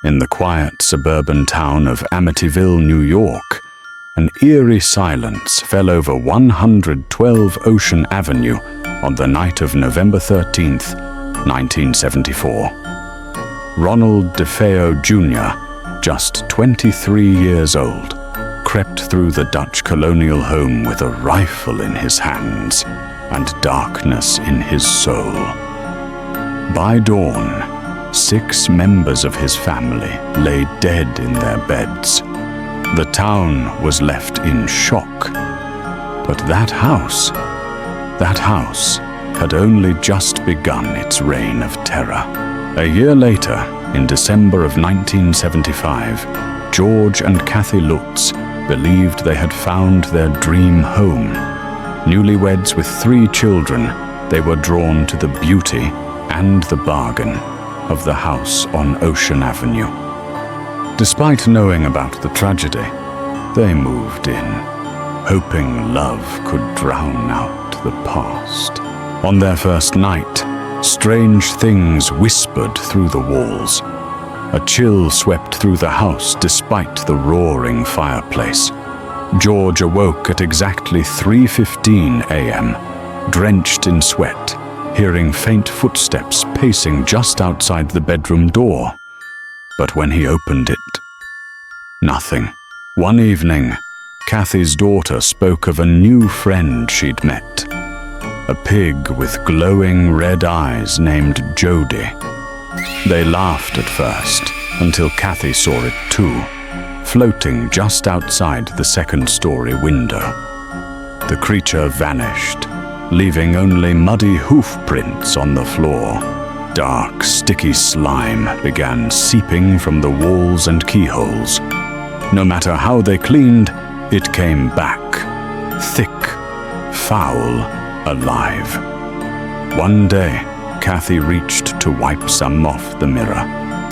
In the quiet suburban town of Amityville, New York, an eerie silence fell over 112 Ocean Avenue on the night of November 13th, 1974. Ronald DeFeo Jr., just 23 years old, crept through the Dutch colonial home with a rifle in his hands and darkness in his soul. By dawn, 6 members of his family lay dead in their beds. The town was left in shock. But that house had only just begun its reign of terror. A year later, in December of 1975, George and Kathy Lutz believed they had found their dream home. Newlyweds with 3 children, they were drawn to the beauty and the bargain of the house on Ocean Avenue. Despite knowing about the tragedy, they moved in, hoping love could drown out the past. On their first night, strange things whispered through the walls. A chill swept through the house despite the roaring fireplace. George awoke at exactly 3:15 a.m., drenched in sweat, hearing faint footsteps pacing just outside the bedroom door. But when he opened it, nothing. One evening, Kathy's daughter spoke of a new friend she'd met. A pig with glowing red eyes named Jody. They laughed at first, until Kathy saw it too, floating just outside the second-story window. The creature vanished, leaving only muddy hoof prints on the floor. Dark, sticky slime began seeping from the walls and keyholes. No matter how they cleaned, it came back, thick, foul, alive. One day, Kathy reached to wipe some off the mirror,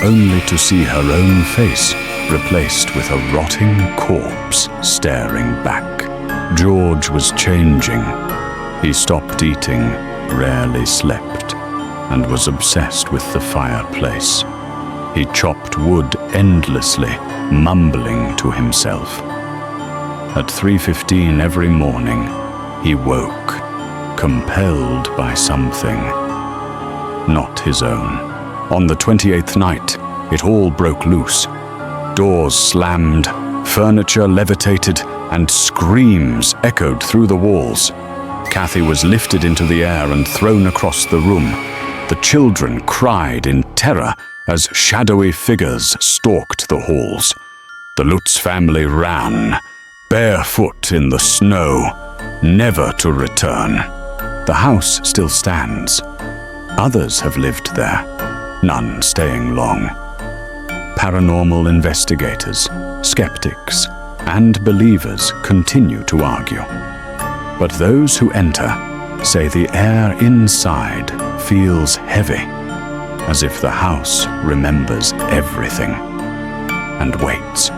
only to see her own face replaced with a rotting corpse staring back. George was changing. He stopped eating, rarely slept, and was obsessed with the fireplace. He chopped wood endlessly, mumbling to himself. At 3:15 every morning, he woke, compelled by something, not his own. On the 28th night, it all broke loose. Doors slammed, furniture levitated, and screams echoed through the walls. Kathy was lifted into the air and thrown across the room. The children cried in terror as shadowy figures stalked the halls. The Lutz family ran, barefoot in the snow, never to return. The house still stands. Others have lived there, none staying long. Paranormal investigators, skeptics, and believers continue to argue. But those who enter say the air inside feels heavy, as if the house remembers everything and waits.